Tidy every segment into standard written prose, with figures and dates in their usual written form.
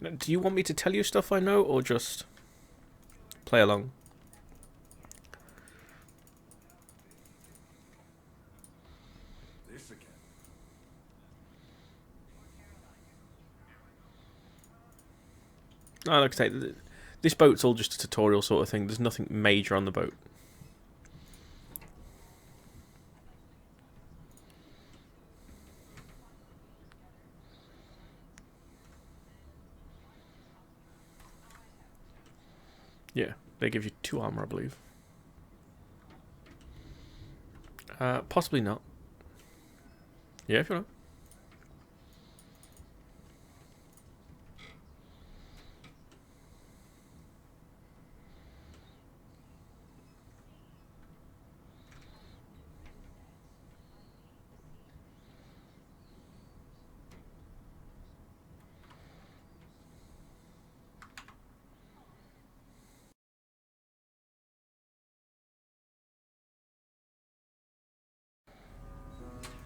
Now, do you want me to tell you stuff I know, or just play along? No, like I say, this boat's all just a tutorial sort of thing. There's nothing major on the boat. Yeah, they give you 2 armor, I believe. Possibly not. Yeah, if you want.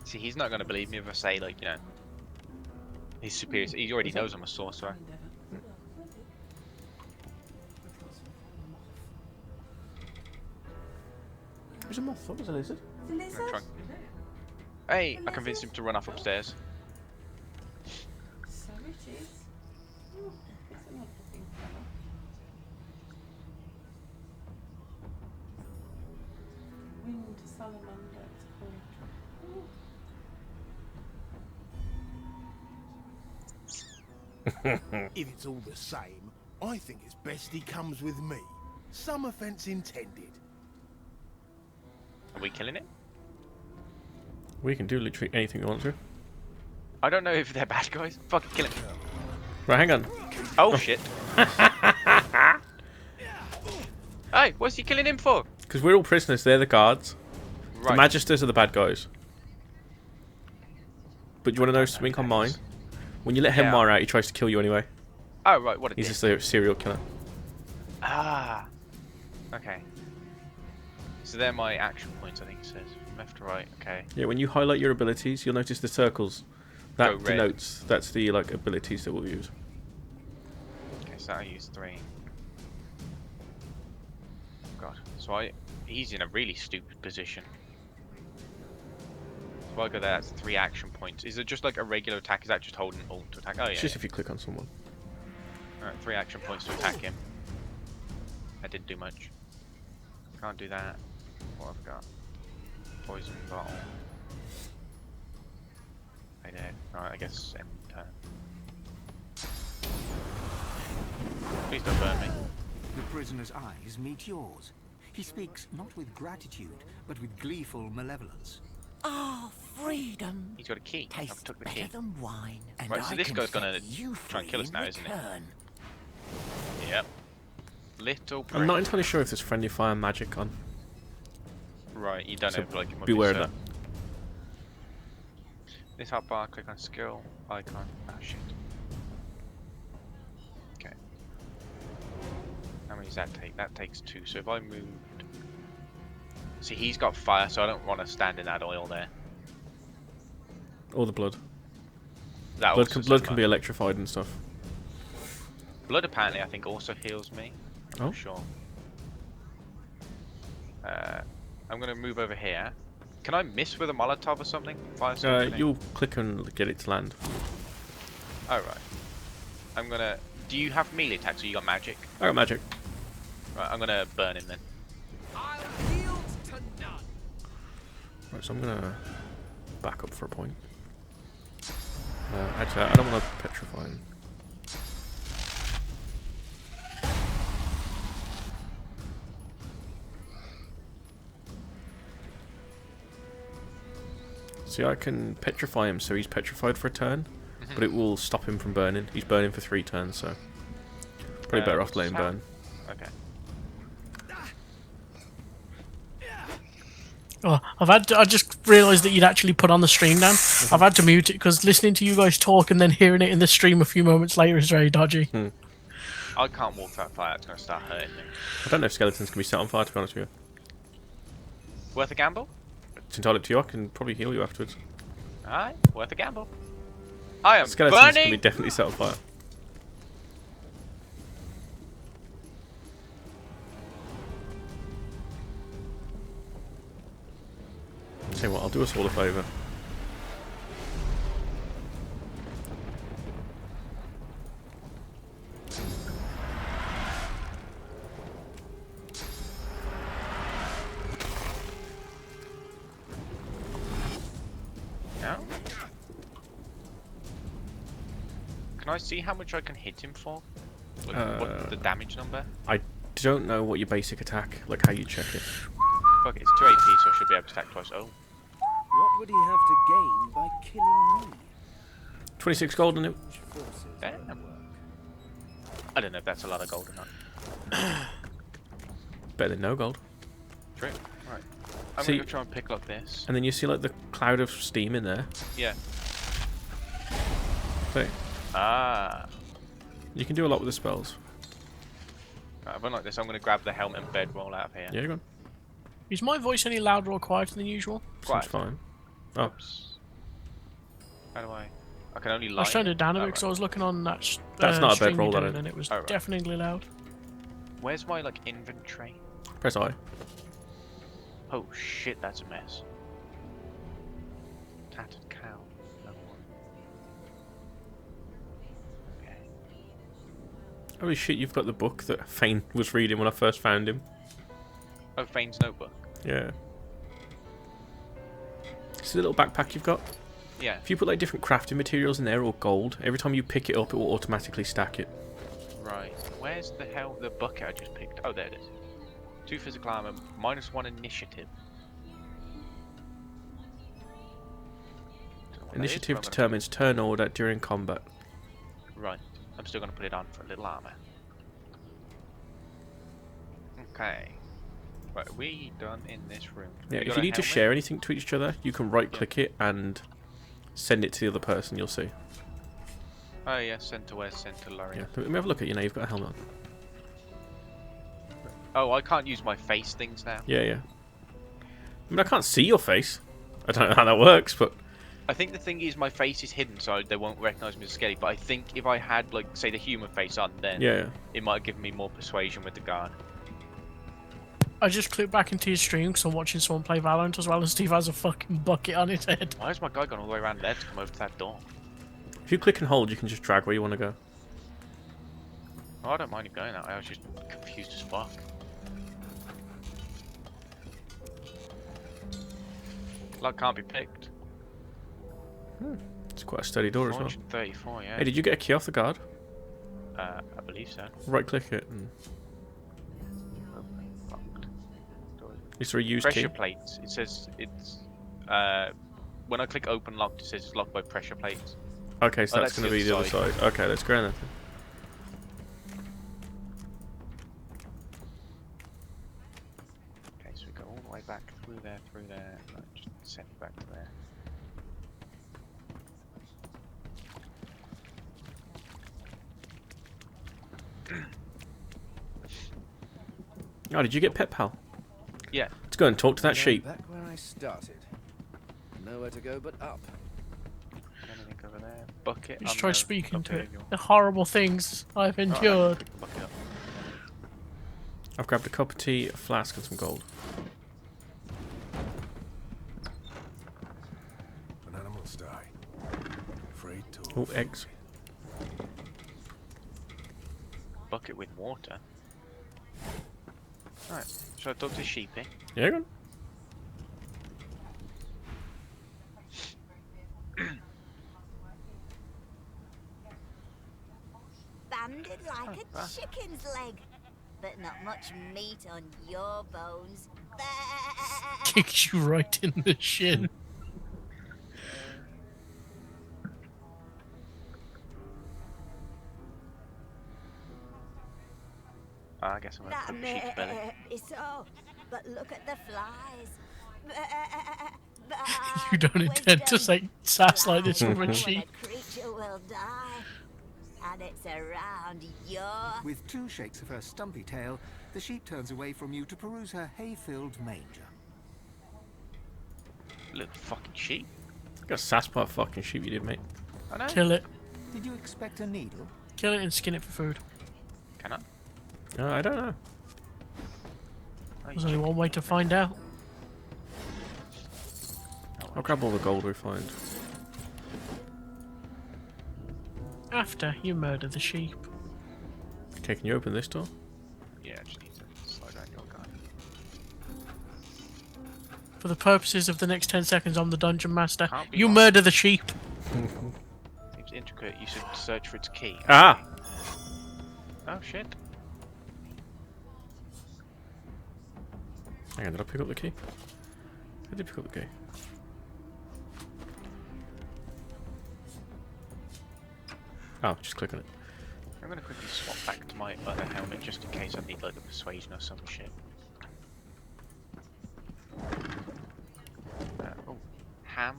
See, he's not going to believe me if I say, like, you know, he's superior. He already knows I'm a sorcerer. There's a moth. What was a lizard? Hey, I convinced him to run off upstairs. So it is. Oh, it's an interesting fellow. Wind salamander, it's called. If it's all the same, I think it's best he comes with me. Some offence intended. Are we killing it? We can do literally anything we want to. I don't know if they're bad guys. Fucking kill him. Right, hang on. Oh shit. Hey, what's he killing him for? Because we're all prisoners, they're the guards. Right. The Magisters are the bad guys. But do you want to know something on mine? When you let Henmar out, he tries to kill you anyway. Oh, right, what a He's dick. just a serial killer. Ah. Okay. So they're my action points, I think it says. Left to right, okay. Yeah, when you highlight your abilities, you'll notice the circles. That Go red. denotes, that's the like abilities that we'll use. Okay, so I use 3. God. So he's in a really stupid position. So I go there, that's 3 action points. Is it just like a regular attack? Is that just holding alt to attack? Oh yeah. It's just if you click on someone. Alright, 3 action points to attack him. That didn't do much. Can't do that. What have I got? Poison bottle. Hey there. Alright, I guess end turn. Please don't burn me. The prisoner's eyes meet yours. He speaks not with gratitude, but with gleeful malevolence. Ah, freedom He's got a key. I tastes took the better key. than wine. And Right, so I this can guy's gonna set you try and kill us free in now, isn't it? return. Yep. Little prick. I'm not entirely sure if there's friendly fire magic on. Right, you don't So know, like, it might beware be of that. This hotbar, click on skill icon. Oh shit. Okay. How many does that take? That takes 2. So if I moved. See, he's got fire, so I don't want to stand in that oil there. Or the blood. That Blood also can, says blood can like- be electrified and stuff. Blood apparently, I think, also heals me. I'm Oh. not sure. I'm gonna move over here. Can I miss with a Molotov or something? Fire something? You'll click and get it to land. Oh right. I'm gonna. Do you have melee attacks or you got magic? I got magic. Right, I'm gonna burn him then. Right, so I'm gonna back up for a point. Actually, I don't want to petrify him. See, I can petrify him, so he's petrified for a turn, but it will stop him from burning. He's burning for 3 turns, so probably better off letting him burn. Okay. Oh, I just realised that you'd actually put on the stream now. I've had to mute it because listening to you guys talk and then hearing it in the stream a few moments later is very dodgy. I can't walk that fire. It's gonna start hurting me. I don't know if skeletons can be set on fire, to be honest with you. Worth a gamble? It's entirely up to you. I can probably heal you afterwards. Alright, worth a gamble. I am Skeletons can be burning! definitely set on fire. Tell you what, I'll do us all a favour. No? Can I see how much I can hit him for? Like, what's the damage number? I don't know what your basic attack, like how you check it. Fuck it, it's 2 AP, so I should be able to attack twice. Oh. What would he have to gain by killing me? 26 gold on it. Damn. I don't know if that's a lot of gold or not. Better than no gold. True. Right. I'm See- gonna go try and pick like this. And then you see like the cloud of steam in there. Yeah. So Ah. you can do a lot with the spells. Right, if I'm like this, I'm gonna grab the helmet and bedroll out of here. Yeah, go on. Is my voice any louder or quieter than usual? Quiet. Seems fine. Oh, Oops. How do I? I can only I light. was turned it down a bit Oh, because I right. was looking on that That's not a stream bedroll, you that did, is. and it was Oh, right. definitely loud. Where's my like inventory? press I. Oh shit, that's a mess. Tattered cow. No more. Okay. Holy shit, you've got the book that Fane was reading when I first found him. Oh, Fane's notebook. Yeah. See the little backpack you've got? Yeah. If you put like different crafting materials in there or gold, every time you pick it up, it will automatically stack it. Right. Where's the hell the bucket I just picked? Oh, there it is. 2 physical armor, -1 initiative. Don't know what that is, Initiative but I'm gonna- determines turn order during combat. Right. I'm still gonna put it on for a little armor. Okay. Right, are we done in this room? Yeah, We if got you a need to helmet? share anything to each other, you can right click it and send it to the other person, you'll see. Oh yeah, send to where? Send to Lorry. Yeah, let me have a look at you now, you've got a helmet on. Oh, I can't use my face things now. Yeah, yeah. I mean, I can't see your face. I don't know how that works, but... I think the thing is my face is hidden, so they won't recognise me as Skelly. But I think if I had, like, say, the human face on, then Yeah, it might have given me more persuasion with the guard. I just clicked back into his stream because I'm watching someone play Valorant as well, and Steve has a fucking bucket on his head. Why has my guy gone all the way around there to come over to that door? if you click and hold, you can just drag where you want to go. Oh, I don't mind him going that way. I was just confused as fuck. Lock can't be picked. It's quite a steady door as well. 434, yeah. Hey, did you get a key off the guard? I believe so. Right click it and... Open, locked. Door. Is there a used Pressure key? plates. It says it's. When I click open locked, it says it's locked by pressure plates. Okay, so Oh, that's that's going to the be the other other side. Okay, let's go then. Okay, so we go all the way back through there, No, just send it back to there. Oh, did you get Pet Pal? Yeah. Let's go and talk to that You know, sheep. Back where I started. Nowhere to go but up. Anything over there? Bucket. Just on try the speaking to it. upper The horrible things I've hill. endured. Pick the bucket up. I've grabbed a cup of tea, a flask, and some gold. An animal's die. Afraid to. Oh, eggs. Bucket with water. Right. Should I talk to Sheepy? Yeah, go on. Banded like a wow. chicken's leg, but not much meat on your bones. Kicks you right in the shin. I guess I'm gonna That put the sheep's belly. may be so, but look at the flies. You don't intend to say sass like this from a When sheep. a creature will die, and it's around your... With 2 shakes of her stumpy tail, the sheep turns away from you to peruse her hay-filled manger. Little fucking sheep. Got sassed by a fucking sheep you did, mate. I know. Kill it. Did you expect a needle? Kill it and skin it for food. Can I? I don't know. Oh, There's only one way to find out. I'll grab all the gold we find. After you murder the sheep. Okay, can you open this door? Yeah, I just need to slow down your guy. For the purposes of the next 10 seconds, I'm the dungeon master. Can't be You wrong. murder the sheep. It's intricate. You should search for its key. Ah! Oh shit. Hang on, did I pick up the key? I did pick up the key. Oh, just click on it. I'm gonna quickly swap back to my other helmet just in case I need like a persuasion or some shit. Oh, ham.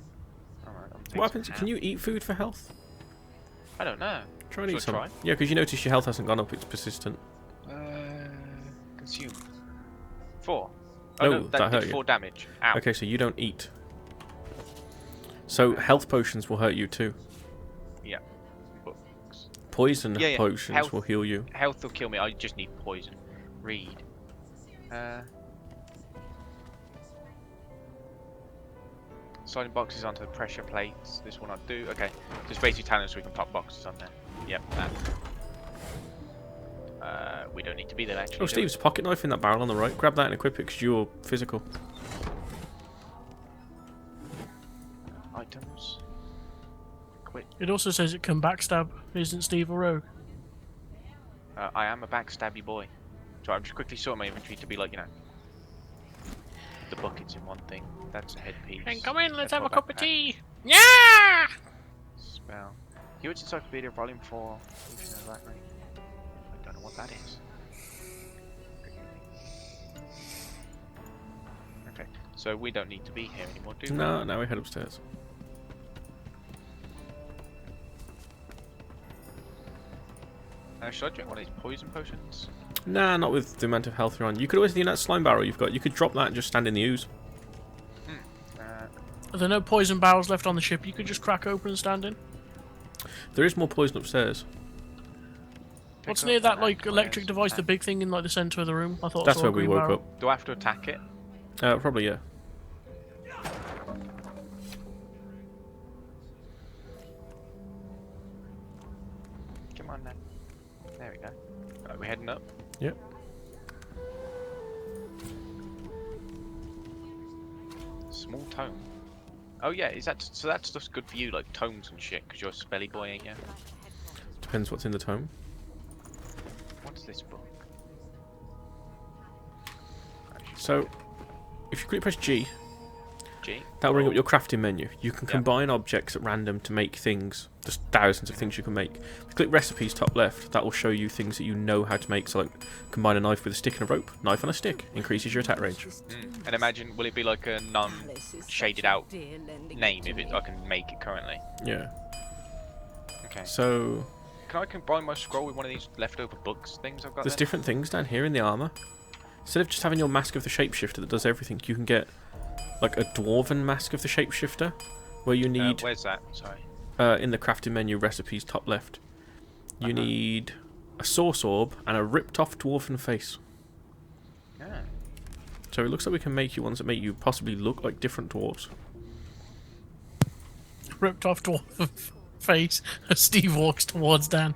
Alright, What happens? Can you eat food for health? I don't know. Try and Shall eat I some. try? Yeah, because you notice your health hasn't gone up, it's persistent. Consume. 4. Oh No, no, that that hurt did you. 4 damage. Ow. Okay, so you don't eat. So health potions will hurt you too. Yeah. Books. Poison Yeah, yeah. potions Health. will heal you. Health will kill me. I just need poison. Read. Sliding boxes onto the pressure plates. This one I do. Okay. Just basically telling us we can pop boxes on there. Yep. That. We don't need to be there actually. Oh, Steve, there's a pocket knife in that barrel on the right. Grab that and equip it because you're physical. Items. Quit. It also says it can backstab. Isn't Steve a rogue? I am a backstabby boy. So I'm just quickly sorting my inventory to be like, you know, the buckets in one thing. That's a headpiece. Hey, come in, let's That's have my a cup of backpack. tea. Yeah! Spell. Hewitt's Encyclopedia, Volume 4. Evolution of the Black Ring. I don't know what that is. Okay, so we don't need to be here anymore, do we? No, now we head upstairs. Should I drink one of these poison potions? Nah, not with the amount of health you're on. You could always do that slime barrel you've got. You could drop that and just stand in the ooze. Are there no poison barrels left on the ship you could just crack open and stand in? There is more poison upstairs. What's Pick near up that an like aqueous electric device, the tank. big thing in like the centre of the room? I thought I That's saw where a we green woke barrel. up. Do I have to attack it? Probably, yeah. Come on then. There we go. Right, we're heading up. Yep. Small tome. Oh yeah, is that so? That stuff's good for you, like tomes and shit, because you're a spelly boy, ain't you? Depends what's in the tome. What's this book? So, if you quickly press G, G. that'll bring Oh, up your crafting menu. You can Yeah. combine objects at random to make things. There's thousands of things you can make. If you click recipes top left, that will show you things that you know how to make. So like, combine a knife with a stick and a rope. Knife on a stick increases your attack range. And imagine, will it be like a non-shaded out name if I can make it currently? Yeah. Okay. So, Can I combine my scroll with one of these leftover books things I've got there's there? different things down here in the armor. Instead of just having your mask of the shapeshifter that does everything, you can get like a dwarven mask of the shapeshifter, where you need Where's that? Sorry. in the crafting menu recipes top left. You need a source orb and a ripped off dwarven face. Yeah. So it looks like we can make you ones that make you possibly look like different dwarves. Ripped off dwarf face as Steve walks towards Dan.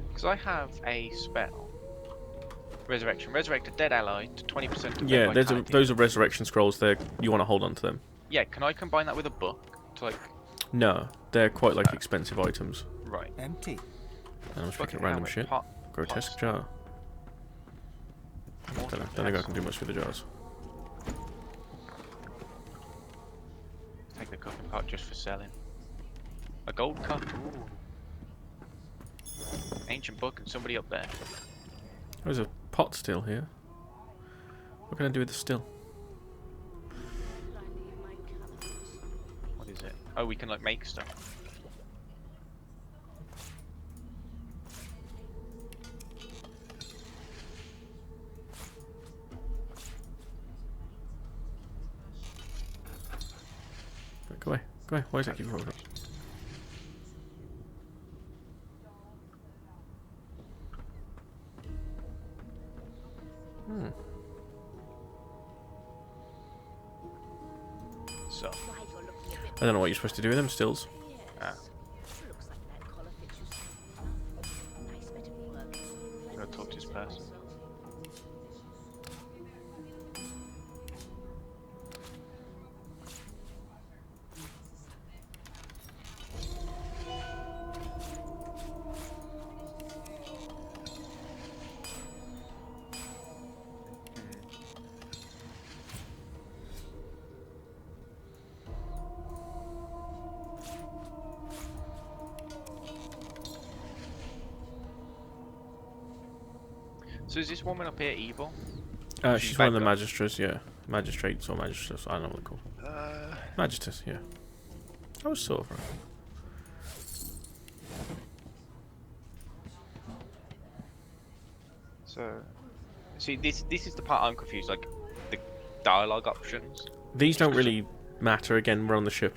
Because I have a spell. Resurrection. Resurrect a dead ally to 20% of Yeah, their vitality. those are resurrection scrolls. There, you want to hold on to them. Yeah, can I combine that with a book? To like, No, they're quite like expensive items. right. Empty. And I'm just Bucket, picking random helmet, shit. pot, Grotesque pot. jar. Don't think I can do much with the jars. Take the cup and pot just for selling. A gold cup. Ooh. Ancient book and somebody up there. There's a pot still here. What can I do with the still? What is it? Oh, we can like make stuff. Right, go away. Go away. Why is that keep rolling? So, I don't know what you're supposed to do with them stills. I'm gonna talk to this person. So is this woman up here evil? She's one of the magistrates, yeah. Magistrates or magistrates, I don't know what they're called. Magistrates, yeah. I was sort of right. So, see, this is the part I'm confused. Like, the dialogue options. These don't really matter. Again, we're on the ship.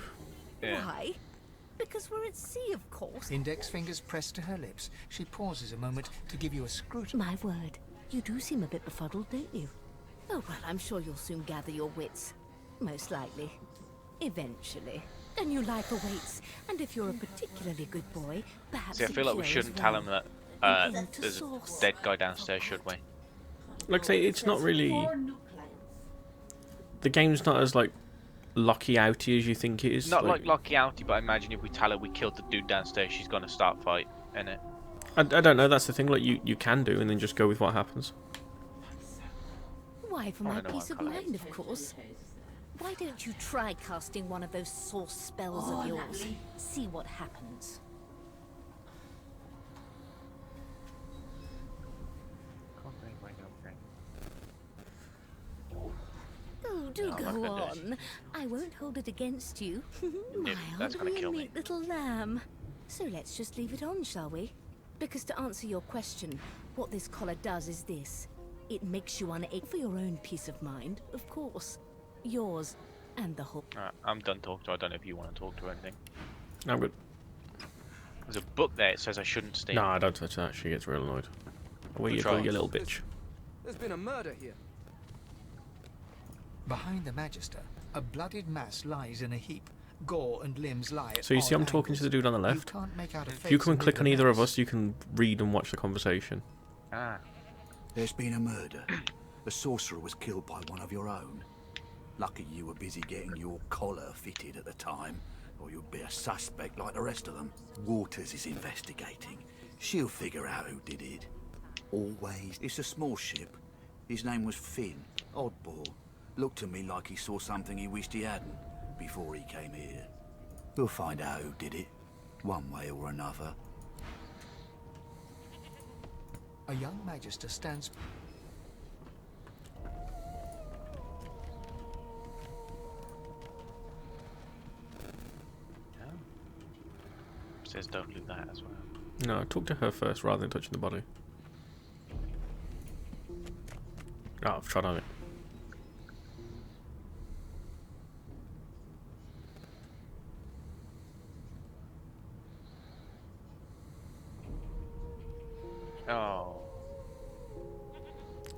Yeah. Why? Because we're at sea, of course. Index fingers pressed to her lips. She pauses a moment to give you a scrutiny. My word, you do seem a bit befuddled, don't you? Oh, well, I'm sure you'll soon gather your wits. Most likely. Eventually. A new life awaits, and if you're a particularly good boy, perhaps... See, I feel like we shouldn't tell him that there's a dead guy downstairs, should we? Like I say, it's not really... The game's not as, like, locky-outy as you think it is. Not like Locky Outy, but I imagine if we tell her we killed the dude downstairs, she's gonna start fight, innit? I don't know, that's the thing. Like, you can do, and then just go with what happens. Why, for I my don't know peace of what colour. mind, of course. Why don't you try casting one of those source spells of yours? See what happens. Oh, do Oh, go my goodness. on. I won't hold it against you. My, that's aren't gonna we a kill me. neat little lamb? So let's just leave it on, shall we? Because to answer your question, what this collar does is this. It makes you unable for your own peace of mind, of course. Yours and the whole... Alright, I'm done talking to her. I don't know if you want to talk to her or anything. I'm good. There's a book there, it says I shouldn't steal. No, I don't touch that. She gets real annoyed. Where you go, you little bitch. There's been a murder here. Behind the Magister, a bloodied mass lies in a heap. Gore and limbs lie at So you see, I'm odd talking to the angles. dude on the You left. can't make out a If you face come and amid click the on either of mass. us, you can read and watch the conversation. Ah. There's been a murder. The sorcerer was killed by one of your own. Lucky you were busy getting your collar fitted at the time, or you'd be a suspect like the rest of them. Waters is investigating. She'll figure out who did it. Always. It's a small ship. His name was Finn. Oddball. Looked to me like he saw something he wished he hadn't before he came here. We'll find out who did it, one way or another. A young Magister stands. Says don't do that as well. No, talk to her first rather than touching the body. Oh, I've tried on it. Oh.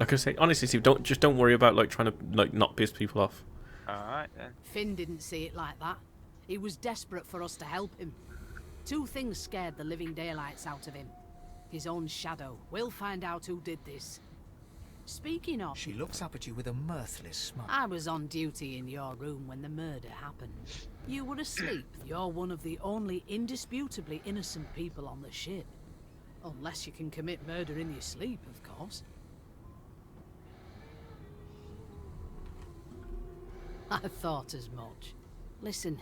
Like I say, honestly, Steve, don't worry about like trying to like not piss people off. Alright then. Finn didn't see it like that. He was desperate for us to help him. Two things scared the living daylights out of him. His own shadow. We'll find out who did this. Speaking of, She looks up at you with a mirthless smile. I was on duty in your room when the murder happened. You were asleep. You're one of the only indisputably innocent people on the ship. Unless you can commit murder in your sleep, of course. I thought as much. Listen,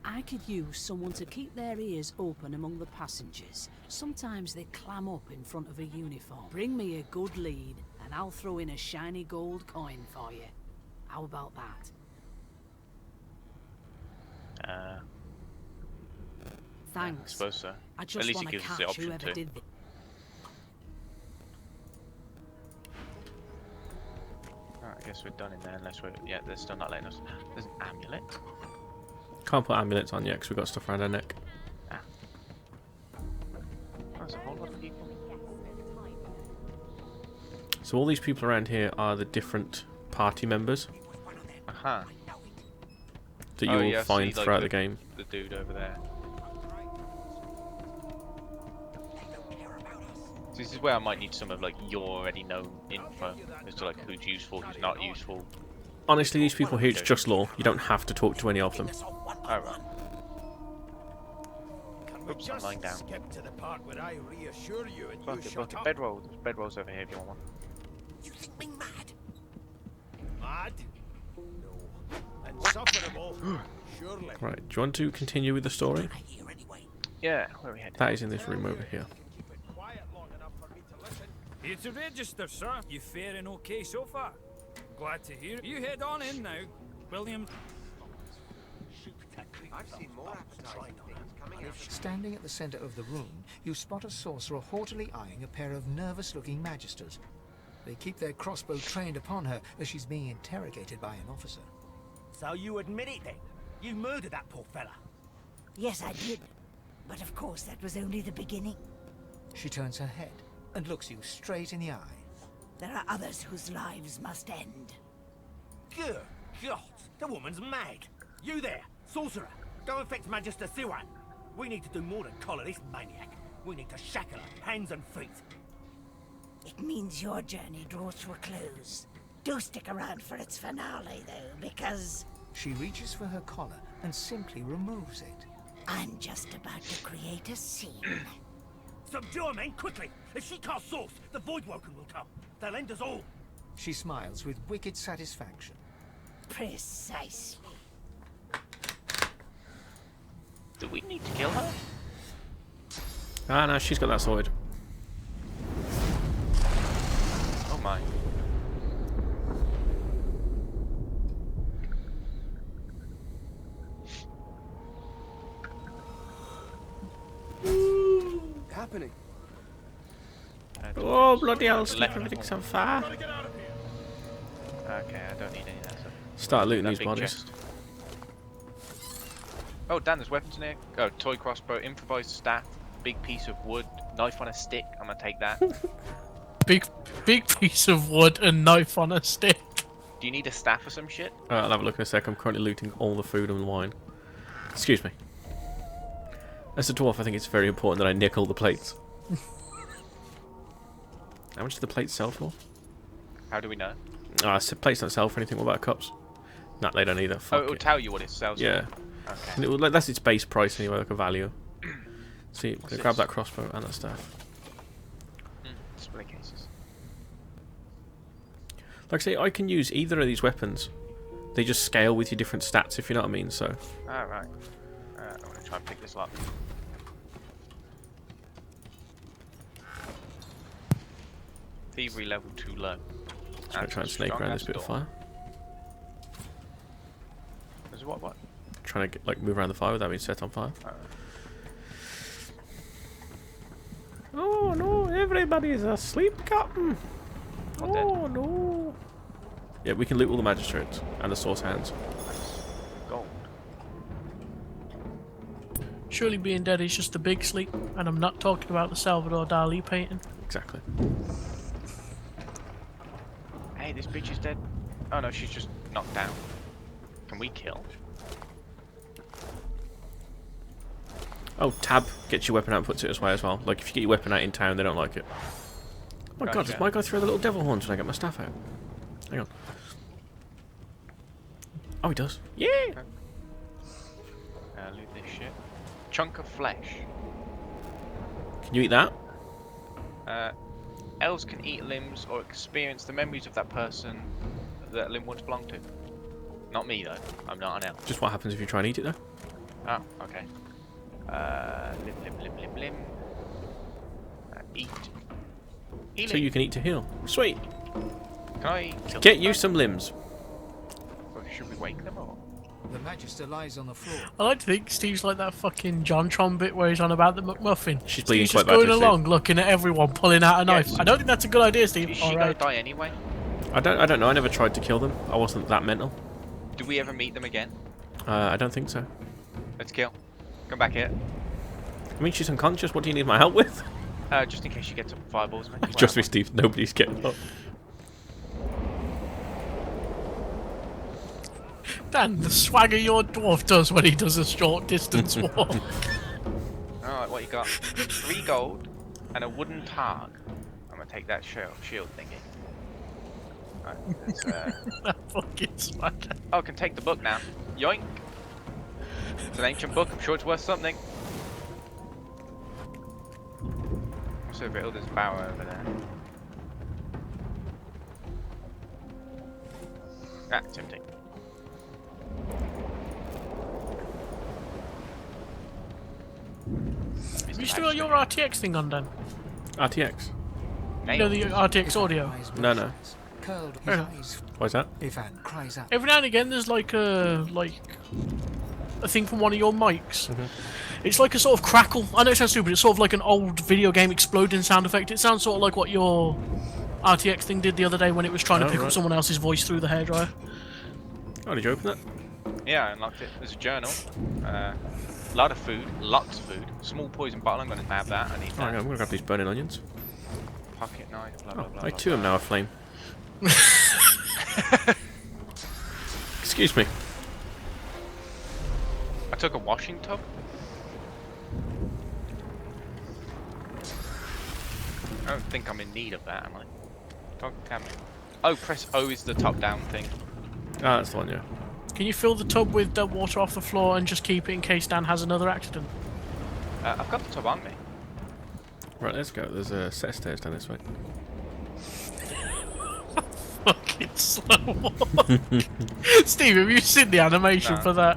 I could use someone to keep their ears open among the passengers. Sometimes they clam up in front of a uniform. Bring me a good lead, and I'll throw in a shiny gold coin for you. How about that? I Thanks. suppose so. I At just least want it to gives us the catch option whoever to. did this. Alright, I guess we're done in there unless we're... Yeah, they're still not letting us... There's an amulet. Can't put amulets on yet because we've got stuff around our neck. Ah. Oh, there's a whole lot of people. So all these people around here are the different party members. Aha. that you will find see, like, throughout the game. The dude over there. So this is where I might need some of like your already known info as to like who's useful, who's not useful. Honestly, these people here, it's just lore. You don't have to talk to any of them. Alright. Oops, I'm lying down. Skip to the part where I reassure you and you shut Bucket, up. bedroll. There's bedrolls over here if you want one. You think me mad? Mad? No. Insufferable? Surely. Right, do you want to continue with the story? Yeah, where are we headed? That is in this room over here. Keep it quiet long enough for me to listen. Here to register, sir. You faring okay so far? Glad to hear it. You head on in now, William. I've seen more appetizing things coming out. Standing at the center of the room, you spot a sorcerer haughtily eyeing a pair of nervous-looking magisters. They keep their crossbow trained upon her as she's being interrogated by an officer. So you admit it then? You murdered that poor fella? Yes, I did. But of course, that was only the beginning. She turns her head and looks you straight in the eye. There are others whose lives must end. Good God, the woman's mad. You there, sorcerer, go and fetch Magister Siwan. We need to do more than collar this maniac. We need to shackle her, hands and feet. It means your journey draws to a close. Do stick around for its finale, though, because She reaches for her collar and simply removes it. I'm just about to create a scene. Subdue her, men, quickly. If she casts source, the Voidwoken will come. They'll end us all. She smiles with wicked satisfaction. Precisely. Do we need to kill her? Ah, no, she's got that sorted. Oh my. Happening. Oh, bloody hell, Left. everything's on fire. Okay, I don't need any of that stuff. Start looting That these big bodies. chest. Oh, Dan, there's weapons in here. Oh, toy crossbow, improvised staff, big piece of wood, knife on a stick. I'm gonna take that. Big piece of wood and knife on a stick. Do you need a staff or some shit? I'll have a look in a sec. I'm currently looting all the food and wine. Excuse me. As a dwarf, I think it's very important that I nick all the plates. How much do the plates sell for? How do we know? Plates don't sell for anything. What about cups? No, they don't either. Oh, Fuck it'll it. tell you what it sells Yeah. for. Okay. And like, that's its base price anyway, like a value. See, I'm What's gonna grab this? that crossbow and that staff. Display cases. Like I say, I can use either of these weapons. They just scale with your different stats, if you know what I mean. So Alright. I'm gonna try and pick this up. Thievery level 2 low. just gonna try and snake Strong around this ass bit of door. fire. There's what? Trying to get, like, move around the fire without being set on fire. Oh no, everybody's asleep, Captain. I'm dead. Oh no. Yeah, we can loot all the magistrates and the source hands. Gold. Surely being dead is just a big sleep, and I'm not talking about the Salvador Dali painting. Exactly. Hey, this bitch is dead. Oh no, she's just knocked down. Can we kill? Oh, tab gets your weapon out and puts it this way as well. Like, if you get your weapon out in town, they don't like it. Oh my god, does Gotcha. my guy throw the little devil horns when I get my staff out? Hang on. Oh, he does. Yeah! Loot this shit. Chunk of flesh. Can you eat that? Elves can eat limbs or experience the memories of that person that a limb once belonged to. Not me though. I'm not an elf. Just what happens if you try and eat it, though? Oh, okay. Limb. Eat. Healing. So you can eat to heal. Sweet! Can I kill Get them you back? some limbs. Or should we wake them or? The Magister lies on the floor. I like to think Steve's like that fucking JonTron bit where he's on about the McMuffin. She's bleeding Steve's just quite badly, going Steve. along, looking at everyone, pulling out a knife. Yes. I don't think that's a good idea, Steve. Is she gonna Alright. die anyway? I don't know. I never tried to kill them. I wasn't that mental. Do we ever meet them again? I don't think so. Let's kill. Come back here. I mean, she's unconscious. What do you need my help with? Just in case she gets some fireballs. Man. Just me, Steve. Nobody's getting up. Dan, the swagger your dwarf does when he does a short distance walk. Alright, what you got? 3 gold and a wooden targ. I'm gonna take that shield thingy. Right, let's, That fucking swagger. oh, I can take the book now. Yoink! It's an ancient book, I'm sure it's worth something. So Vilda's bower over there. Ah, tempting. Have you still got your RTX thing on, Dan? RTX? You know the RTX audio? No. Curled his Fair enough. eyes. Why's that? Ivan cries out. Every now and again, there's like a thing from one of your mics. It's like a sort of crackle. I know it sounds stupid. It's sort of like an old video game exploding sound effect. It sounds sort of like what your RTX thing did the other day when it was trying to pick up someone else's voice through the hairdryer. Oh, did you open that? Yeah, I unlocked it. There's a journal. A lot of food. Lots of food. Small poison bottle. I'm going to nab that. I need Oh, that. I'm gonna grab these burning onions. Pocket knife. Blah, Oh, blah, blah, I blah, too am blah. now aflame. Excuse me. I took a washing tub. I don't think I'm in need of that, am I? Dog camera. Oh, press O is the top down thing. Ah, that's the one, yeah. Can you fill the tub with water off the floor and just keep it in case Dan has another accident? I've got the tub on me. Right, let's go. There's a set of stairs down this way. Fucking slow walk. Steve, have you seen the animation No. for that?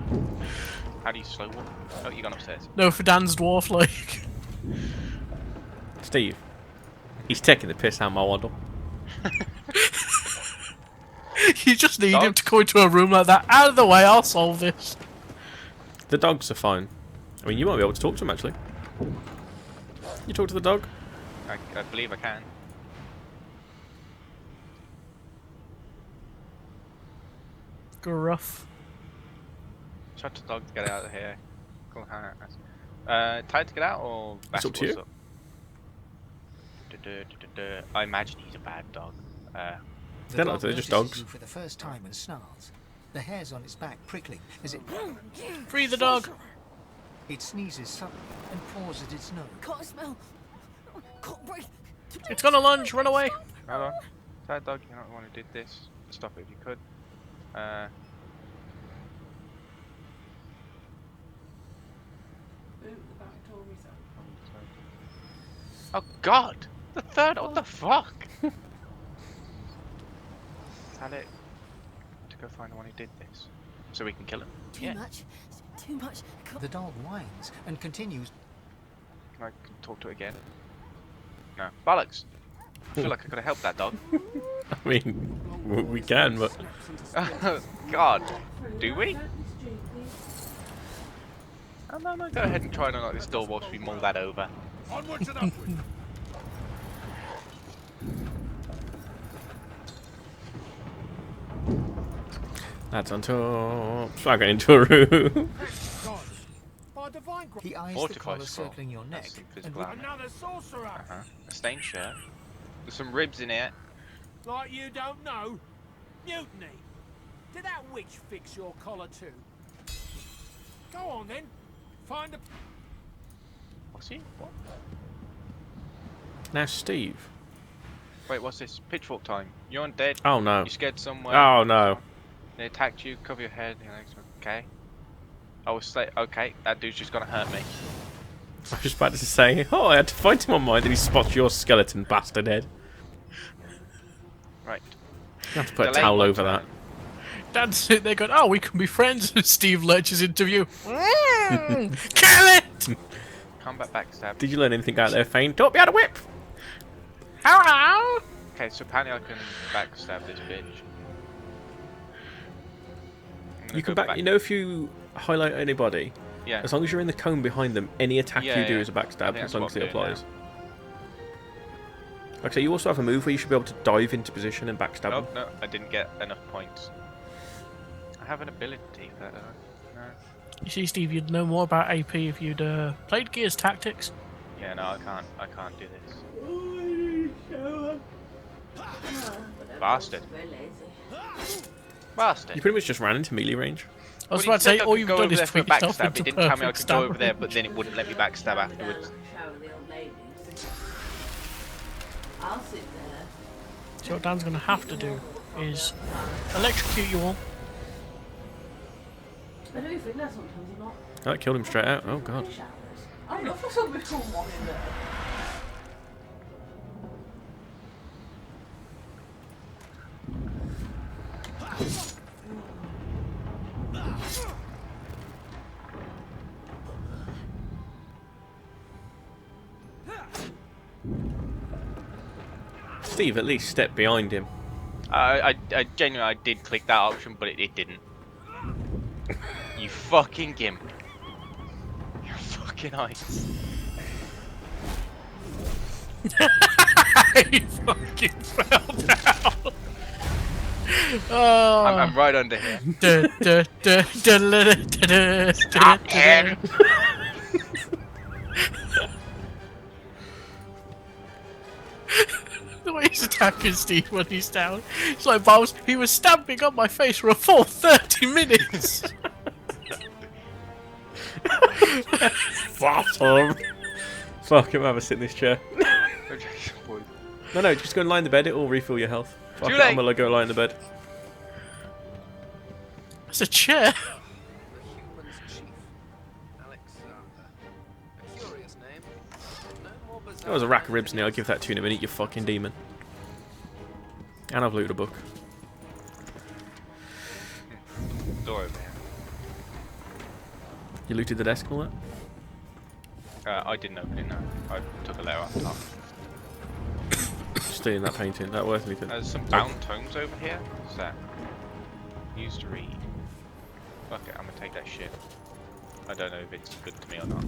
How do you slow walk? Oh, you gone upstairs. No, for Dan's dwarf, like. Steve. He's taking the piss out of my waddle. You just need him to go into a room like that. Out of the way, I'll solve this. The dogs are fine. I mean, you might be able to talk to them, actually. You talk to the dog? I believe I can. Gruff. Shut the dog to get out of here. Cool, tired to get out or It's up to you. up? I imagine he's a bad dog. The They're dog not, they're just notices dogs. you for the first time and snarls. The hairs on its back prickling as it Free the dog. it sneezes suddenly and paws at its nose. Can't smell. Can't breathe. It's gonna lunge. Run away. Hold on. Tired dog, you're not the one who did this. Stop it if you could. Oh god! The third, what the fuck? Tell it to go find the one who did this. So we can kill him. Too much. Too much. The dog whines and continues. Can I talk to it again? No. Bollocks! I feel like I could have helped that dog. I mean, we can, but... Oh god. Do we? Oh, no, go ahead and try and unlock this door whilst we mull that over. Onwards and upwards. That's on top. So I got into a room. Gods, by divine grace. He eyes the Fortified collar scroll. circling your neck That's some and physical armor. Another sorcerer. A stained shirt. There's some ribs in here. Like you don't know? Mutiny. Did that witch fix your collar too? Go on then. Find a... What's he? What? Now, Steve. Wait, what's this? Pitchfork time. You're undead. Oh, no. You scared someone. Oh, no. They attacked you. Cover your head. Your legs. Okay. I was okay. That dude's just gonna hurt me. I was just about to say, oh, I had to fight him on mine, then he spots your skeleton bastard head. Right. You have to put a Delay towel one over time. that. Dad's sitting there going, oh, we can be friends. And Steve Lurch's interview. Kill it! Combat backstab. Did you learn anything out there, Fane? Don't be out of whip! Hello! Okay, so apparently I can backstab this bitch. I'm gonna You can go back. You know, if you highlight anybody, Yeah. as long as you're in the cone behind them, any attack Yeah, you do yeah. is a I backstab, think as that's long what as it I'm doing applies. Like I say, you also have a move where you should be able to dive into position and backstab Oh them. no, I didn't get enough points. I have an ability that no. You see, Steve, you'd know more about AP if you'd played Gears Tactics. Yeah, no, I can't do this. Bastard. Bastard. You pretty much just ran into melee range. I was Well, about to say, said I all could you've go done over is there for a tweak yourself backstab. into It didn't tell me I perfect could go over there, stamina. but then it wouldn't let me backstab afterwards. Shower the old ladies. I'll sit there. So what Dan's going to have to do is electrocute you all. I do think that sometimes you're not That killed him straight out. Oh god. showers. I love for some little one in there. Steve, at least step behind him. I genuinely did click that option, but it didn't. You fucking gimp. You're fucking ice. He fucking fell down. Oh. I'm right under here. Stop him. The way he's attacking Steve when he's down. It's like Bowles, he was stamping on my face for a full 30 minutes. Fuck him. Fuck him, have a sit in this chair. No, just go and lie in the bed, it'll refill your health. Fuck Too it, late. I'm gonna go lie in the bed. It's a chair. That was a rack of ribs now, I'll give that to you in a minute, you fucking demon. And I've looted a book. Door over here. You looted the desk and all that? I didn't open it, no. I took a letter off top. Stealing that painting, that worth anything? There's some bound tomes over here. What's that? Used to read. Fuck it, I'm gonna take that shit. I don't know if it's good to me or not.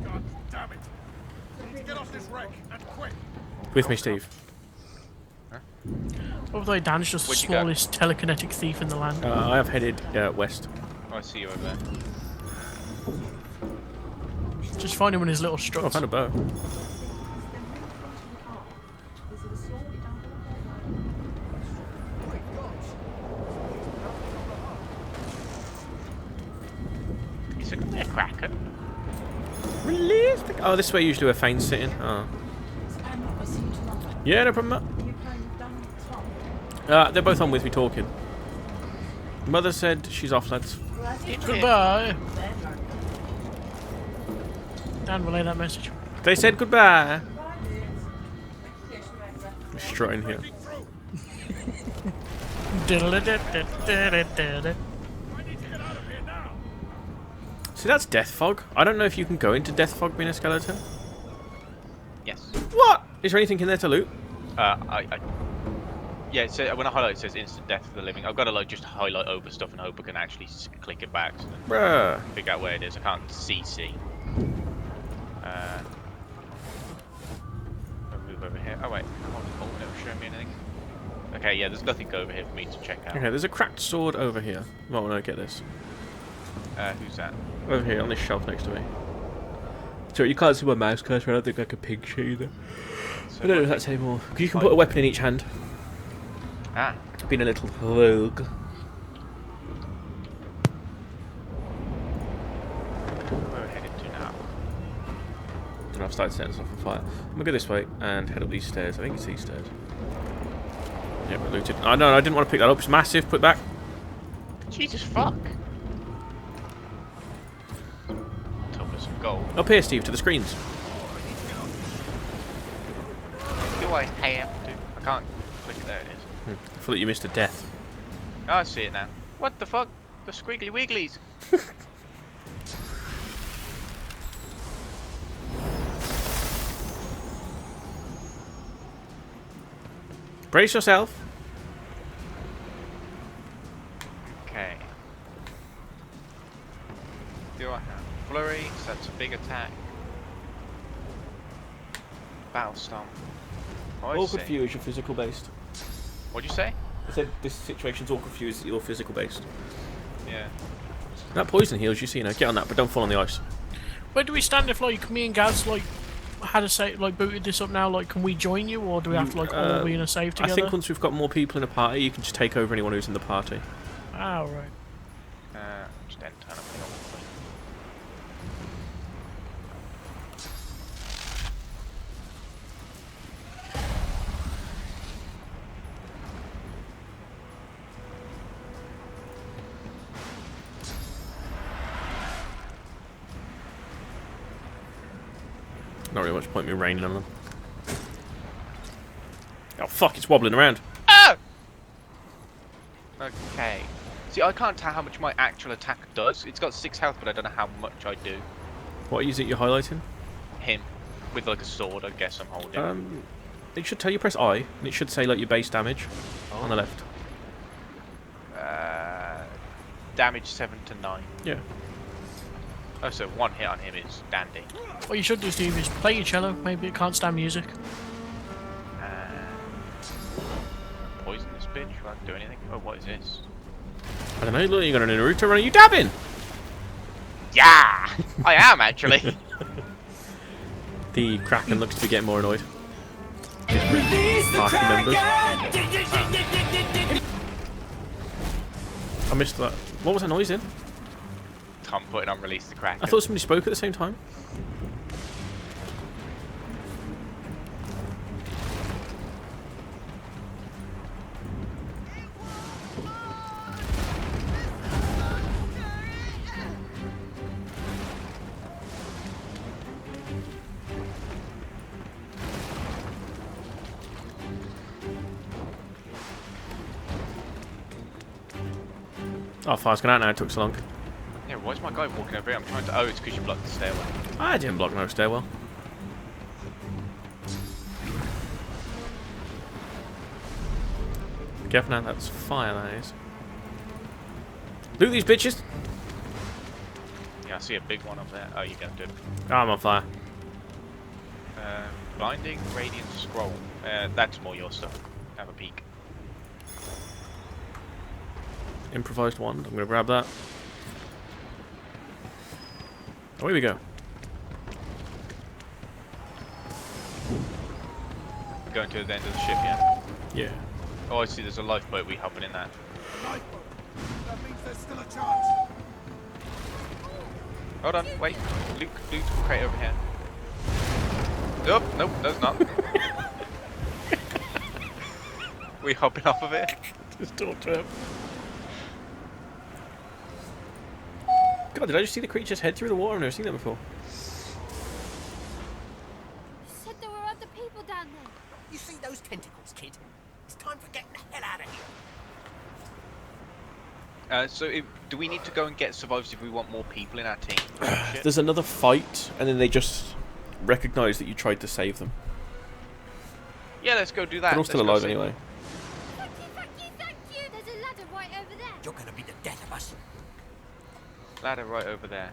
God damn it! We need to get off this wreck, and quick! With me, Steve. Although Dan's just the Where'd you go? smallest telekinetic thief in the land. I have headed west. Oh, I see you over there. Just find him in his little Oh, I struts. found a bow. Is it gonna be a cracker? Release the... Oh, this way usually where Fane's sitting. Oh. Yeah, no problem. They're both on with me talking. Mother said she's off, lads. Goodbye. Dan, relay that message. They said goodbye. I'm strutting here. See, that's Death Fog. I don't know if you can go into Death Fog being a skeleton. Yes. What? Is there anything in there to loot? Yeah, so when I highlight it says instant death for the living. I've got to like just highlight over stuff and hope I can actually click it back so Bruh. figure out where it is. I can't CC. I'll move over here. Oh wait, hold it, never show me anything. Okay, yeah, there's nothing over here for me to check out. Okay, there's a cracked sword over here. Might want to get this. Who's that? Over here, on this shelf next to me. So you can't see my mouse cursor, I don't think I can ping share either. So I don't know if that's anymore. You can put a weapon in each hand. Ah. Being a little rogue. Where are we headed to now? And I've started setting stuff on fire. I'm gonna go this way and head up these stairs. I think it's these stairs. Yeah, we looted. Oh no, I didn't want to pick that up. It's massive. Put it back. Jesus fuck. Told us some gold. Up here, Steve, to the screens. Do I have to? I can't click. There it is. I thought you missed a death. Oh, I see it now. What the fuck? The squiggly wigglies. Brace yourself. Okay. Do I have flurry? So that's a big attack. Battle stomp. Oh, I All see. confused, you're physical based. What'd you say? I said this situation's all confused, you're physical based. Yeah. That poison heals you, so you know, get on that, but don't fall on the ice. Where do we stand if like me and Gaz like had a save, like booted this up now? Like, can we join you, or do we have to like all be in a save together? I think once we've got more people in a party, you can just take over anyone who's in the party. Ah, right. Just end turn up the normal thing. Not really much point me raining on them. Oh fuck, it's wobbling around. Oh! Okay. See, I can't tell how much my actual attack does. It's got 6 health, but I don't know how much I do. What is it you're highlighting? Him. With like a sword, I guess I'm holding. It should tell you press I, and it should say like your base damage on the left. Damage 7 to 9. Yeah. Oh, so 1 hit on him is dandy. What you should do, Steve, is play your cello. Maybe it can't stand music. Poison this bitch. Won't do anything. Oh, what is this? I don't know, look, you got an Naruto running, you dabbing! Yeah! I am, actually. The Kraken looks to be getting more annoyed. Party members. I missed that. What was that noise in? Tom putting on Release the Kraken. I thought somebody spoke at the same time. Oh, fire's gone out now, it took so long. Yeah, why is my guy walking over here? I'm trying to... Oh, it's because you blocked the stairwell. I didn't block no stairwell. Be careful now, that's fire, that is. Loot these bitches! Yeah, I see a big one up there. Oh, you're going to do it. Oh, I'm on fire. Binding Radiant Scroll. That's more your stuff. Have a peek. Improvised wand, I'm gonna grab that. Away we go. Going to the end of the ship, yeah? Yeah. Oh, I see there's a lifeboat. We hopping in that. Lifeboat. That means there's still a chance. Hold on, wait. Luke, crate over here. Nope, nope, there's not. We hopping off of it? Just talk to him. God, did I just see the creature's head through the water? I've never seen that before. You said there were other people down there. You see those tentacles, kid? It's time for getting the hell out of here. So do we need to go and get survivors if we want more people in our team? There's another fight, and then they just recognise that you tried to save them. Yeah, let's go do that. They're all still alive anyway. Thank you. There's a ladder right over there. You're gonna be the death of us. Ladder right over there.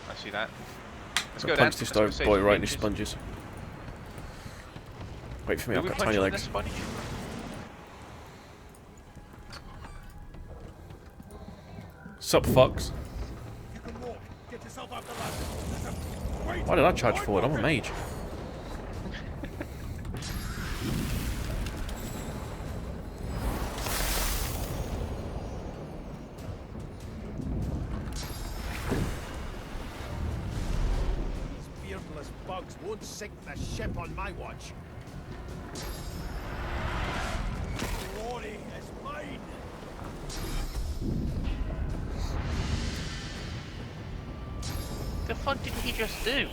I see that. Let's go down. Punch this boy right in his sponges. Wait for me, I've got tiny legs. Sup, fox? You can walk. Get yourself up the ladder. Wait. Why did I charge forward? I'm a mage. These beardless bugs won't sink the ship on my watch. Glory is mine. The fuck did he just do?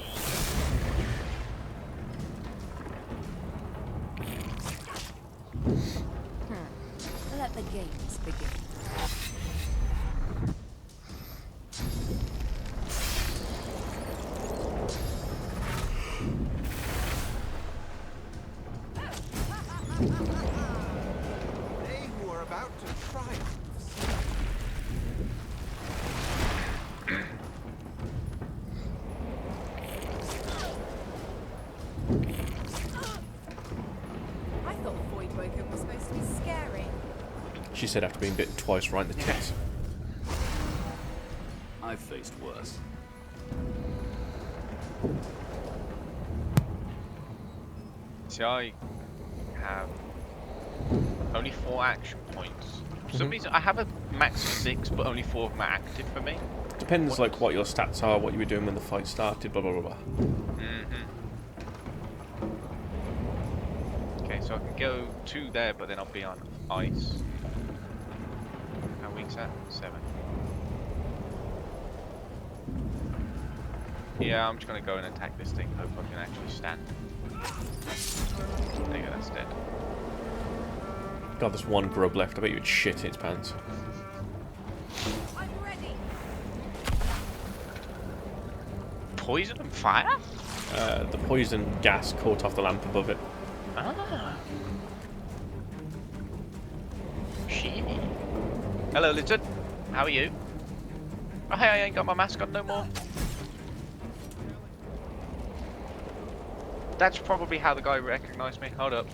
Let the games begin. They who are about to triumph. I thought Void Woken was supposed to be scary. She said after being bitten twice right in the chest. I've faced worse. See, I have only 4 action points. For some reason, I have a max of 6, but only 4 of them are active for me. Depends like what your stats are, what you were doing when the fight started, blah blah blah blah. Okay, so I can go to there, but then I'll be on ice. How weak's that? 7. Yeah, I'm just gonna go and attack this thing. Hope I can actually stand. There you go, that's dead. God, there's one grub left. I bet you would shit in its pants. I'm ready. Poison and fire? The poison gas caught off the lamp above it. Ah. Shit. Hello, lizard. How are you? Oh, hey, I ain't got my mask on no more. That's probably how the guy recognised me. Hold up.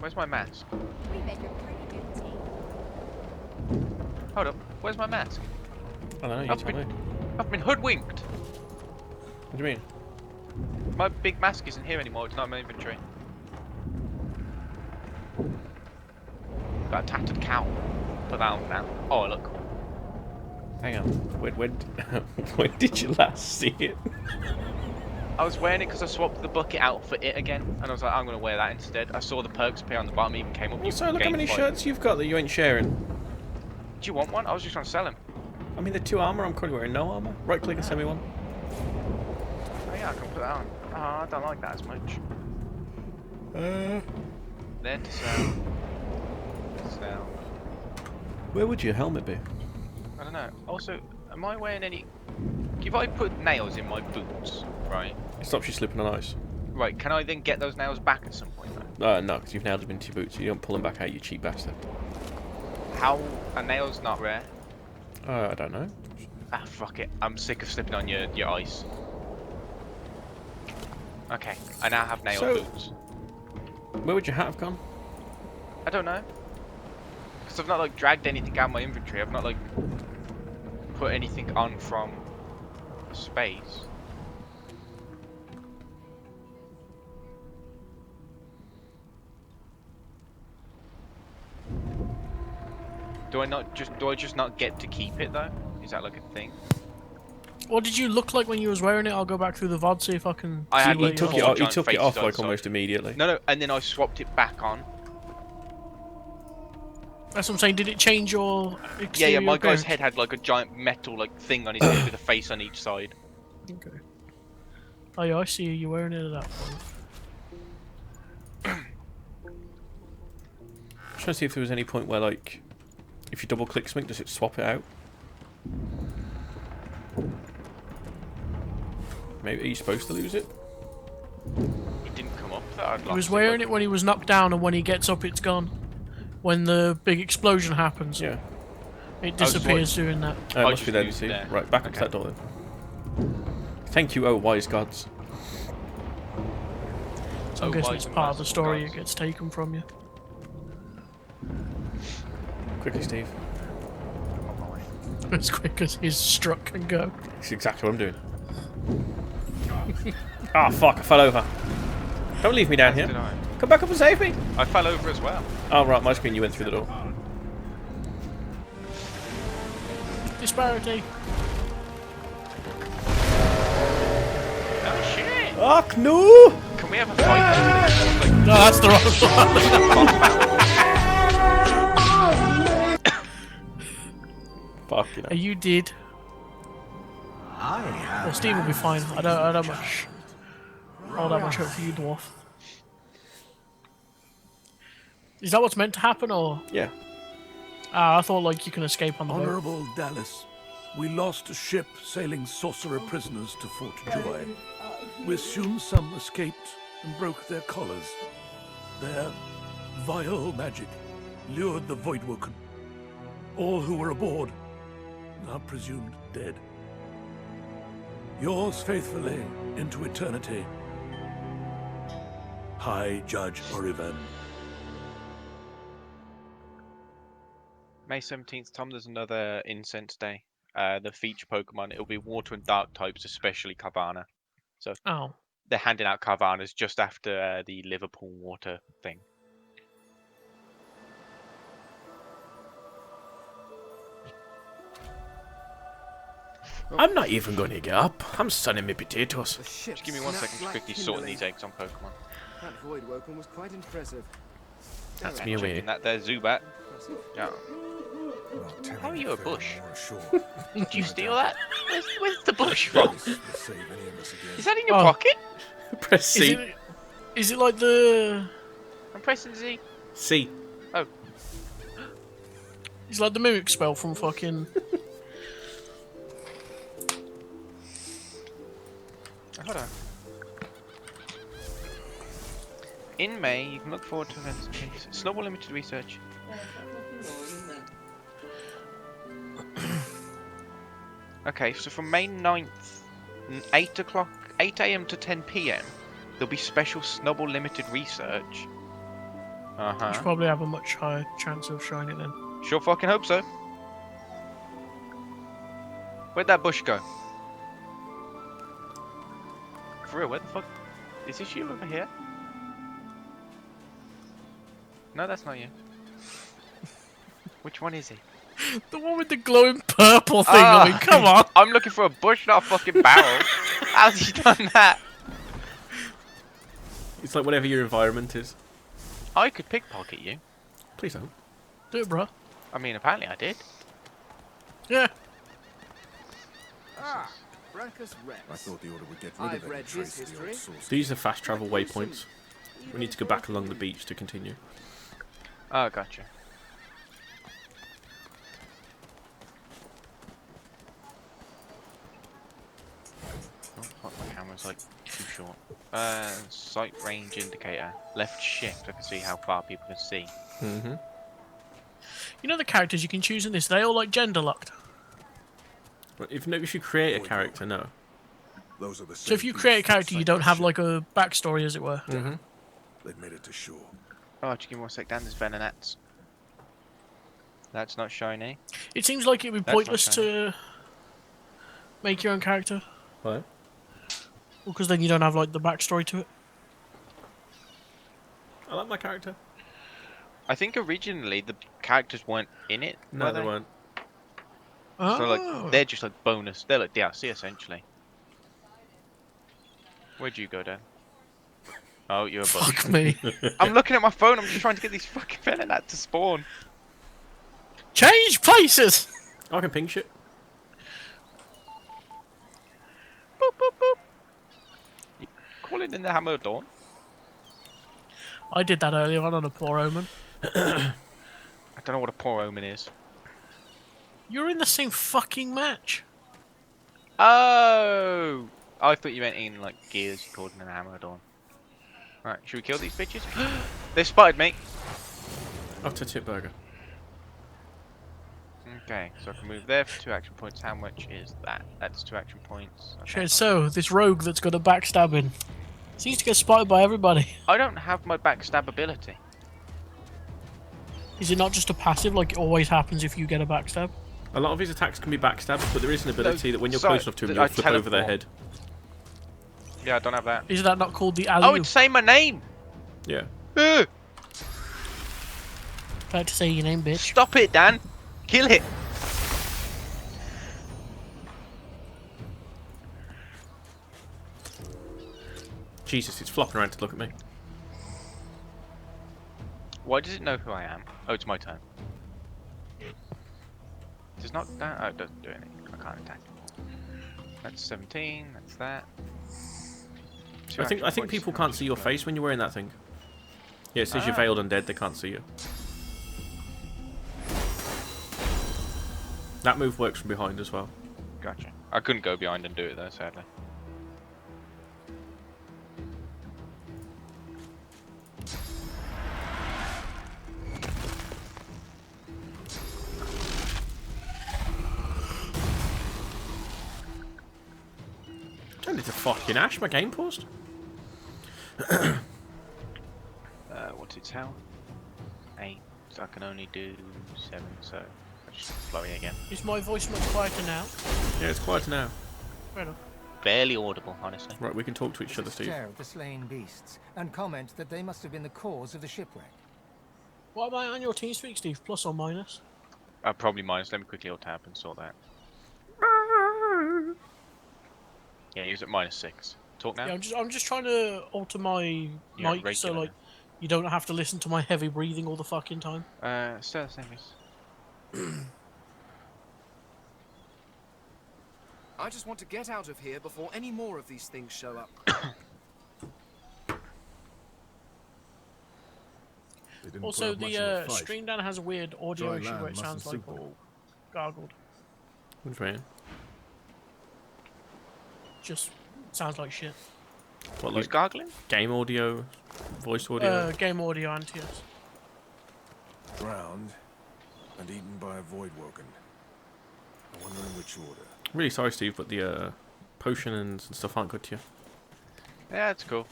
Where's my mask? We make a pretty good team. Hold up. Where's my mask? I don't know, you tell me. I've been hoodwinked. What do you mean? My big mask isn't here anymore. It's not in my inventory. Got a tattered cowl. Put that on now. Oh, look. Hang on. When did you last see it? I was wearing it because I swapped the bucket out for it again, and I was like, I'm going to wear that instead. I saw the perks appear on the bottom, even came up. Also, look how many shirts you've got that you ain't sharing. Do you want one? I was just trying to sell him. I mean, the 2 armor, I'm currently wearing no armor. Right click and send me one. Oh yeah, I can put that on. Oh, I don't like that as much. There to sell. Sell. Where would your helmet be? I don't know. Also, am I wearing any... If I put nails in my boots, right? It stops you slipping on ice. Right, can I then get those nails back at some point though? No, because you've nailed them into your boots. So you don't pull them back out, you cheap bastard. How... Are nails not rare? I don't know. Ah, fuck it. I'm sick of slipping on your ice. Okay, I now have nail boots. Where would your hat have gone? I don't know. Because I've not like dragged anything out of my inventory. I've not like put anything on from space. Do I just not get to keep it though? Is that like a thing? What did you look like when you was wearing it? I'll go back through the VOD, see if I can see He took it off, like outside. almost immediately. No, and then I swapped it back on. That's what I'm saying. Did it change your exterior Yeah, my appearance? guy's head had like a giant metal like thing on his head with a face on each side. Okay. Oh yeah, I see you wearing it at that point. I'm trying to see if there was any point where, like, if you double click something, does it swap it out? Maybe, are you supposed to lose it? It didn't come up that I'd lost. He was wearing it when he was knocked down, and when he gets up, it's gone. When the big explosion happens, yeah, it disappears doing that. It must be there, see. Right, back up to that door then. Thank you, oh wise gods. So I'm guessing it's part of the story it gets taken from you. Quickly, Steve. As quick as his strut can go. That's exactly what I'm doing. Ah, fuck, I fell over. Don't leave me down here. Come back up and save me. I fell over as well. Oh, right, my screen, you went through the door. Disparity. Oh shit! Fuck no! Can we have a fight? No, that's the wrong one. Fuck, you know. You did. Well, Steve will be fine. I don't much. All that much hope for you, dwarf. Is that what's meant to happen, or? Yeah. Ah, I thought like you can escape on the boat. Honorable Dallas, we lost a ship sailing sorcerer prisoners to Fort Joy. We assume some escaped and broke their collars. Their vile magic lured the Voidwoken. All who were aboard are presumed dead. Yours faithfully into eternity, High Judge Oriven. May 17th, Tom, there's another incense day. The feature Pokemon, it'll be water and dark types, especially Carvana. So, oh. they're handing out Carvanas just after the Liverpool water thing. I'm not even going to get up. I'm sunning my potatoes. Just give me 1 second to quickly sorting these eggs on Pokemon. That void weapon was quite impressive. That's me away. That there, Zubat. Yeah. How are you a bush? Did you steal that? Where's the bush from? Is that in your pocket? Press C. Is it like the... I'm pressing Z. C. Oh. It's like the mimic spell from fucking... Hold on. In May, you can look forward to events. Snowball Limited Research. Okay, so from May 9th, 8 AM to 10 PM, there'll be special Snowball Limited Research. You should probably have a much higher chance of showing it then. Sure fucking hope so. Where'd that bush go? For real, where the fuck? Is this you over here? No, that's not you. Which one is he? The one with the glowing purple thing. I mean, come on. I'm looking for a bush, not a fucking barrel. How's he done that? It's like whatever your environment is. I could pickpocket you. Please don't. Do it, bro. I mean, apparently I did. Yeah. Ah, Brackus Rex. I thought the order would get rid of any trace of the old source. These are fast travel waypoints. We need to go back along the beach to continue. Oh, gotcha. Oh, fuck, my camera's like too short. Sight range indicator. Left shift, I can see how far people can see. Mm-hmm. You know the characters you can choose in this, they all like gender locked. Well, if you create a character, no. Those are the So if you create a character, you don't have like a backstory, as it were. Mm-hmm. They've made it to shore. Oh, just give me 1 sec, Dan, there's Venonats. That's not shiny. It seems like it would be That's pointless not shiny. to make your own character. Why? Because then you don't have like the backstory to it. I like my character. I think originally the characters weren't in it. No, they weren't. So like they're just like bonus. They're like DLC essentially. Where'd you go, Dan? Oh, you're a bug. Fuck me. I'm looking at my phone. I'm just trying to get these fucking Venonat to spawn. Change places. I can ping shit. Boop boop boop. You calling in the Hammer of Dawn? I did that earlier on a Poor Omen. I don't know what a Poor Omen is. You're in the same fucking match. Oh! I thought you meant in like Gears called in the Hammer of Dawn. Right, should we kill these bitches? They spotted me. Off to Tip Burger. Okay, so I can move there for 2 action points. How much is that? That's 2 action points. Okay. Shit, so this rogue that's got a backstabbing seems to get spotted by everybody. I don't have my backstab ability. Is it not just a passive like it always happens if you get a backstab? A lot of his attacks can be backstabbed, but there is an ability that when you're close enough to him, I you'll flip over their teleport. head. Yeah, I don't have that. Is that not called the alley? Oh, it's saying my name! Yeah. Try to say your name, bitch. Stop it, Dan! Kill it! Jesus, it's flopping around to look at me. Why does it know who I am? Oh, it's my turn. Does not that? Oh, it doesn't do anything. I can't attack. That's 17. That's that. I think people can't see your face when you're wearing that thing. Yeah, it says you're veiled undead. They can't see you. That move works from behind as well. Gotcha. I couldn't go behind and do it though, sadly. Turned into fucking ash. My game paused. What's its health? 8. So I can only do 7. So I just flurry again. Is my voice much quieter now? Yeah, it's quieter now. Fair enough. barely audible, honestly. Right, we can talk to each other, Steve. Stare at the slain beasts and comment that they must have been the cause of the shipwreck. What about on your TeamSpeak, Steve? Plus or minus? Probably minus. Let me quickly alt tab and sort that. Yeah, use it -6. Talk now. Yeah, I'm just trying to alter my You're at mic so regular like you don't have to listen to my heavy breathing all the fucking time. Still the same as. I just want to get out of here before any more of these things show up. Also, the stream down has a weird audio issue where it sounds like all gargled. What do you mean? Just sounds like shit. What, Who's like gargling? game audio, voice audio? Game audio and TS. Drowned and eaten by a void woken. I wonder in which order. Really sorry, Steve, but the potions and stuff aren't good to you. Yeah, it's cool.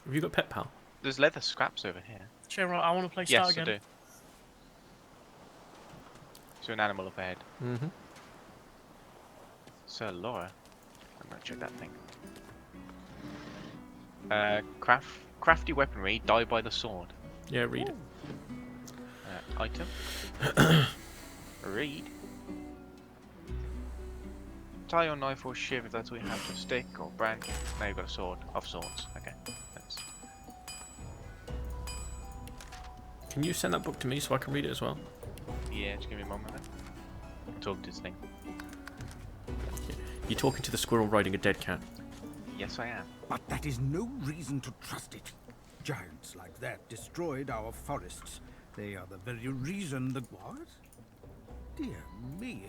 Have you got Pet Pal? There's leather scraps over here. Sure, I want to play Yes, Start I again. do. So an animal up ahead. Mm-hmm. Sir Laura. I'm gonna check that thing. Crafty weaponry, die by the sword. Yeah, read it. Item. Read. Tie your knife or shiv if that's what you have to stick or branch. Now you've got a sword of swords. Okay. That's... Can you send that book to me so I can read it as well? Yeah, just give me a moment then. Talk to this thing. You're talking to the squirrel riding a dead cat. Yes, I am. But that is no reason to trust it. Giants like that destroyed our forests. They are the very reason that... What? Dear me,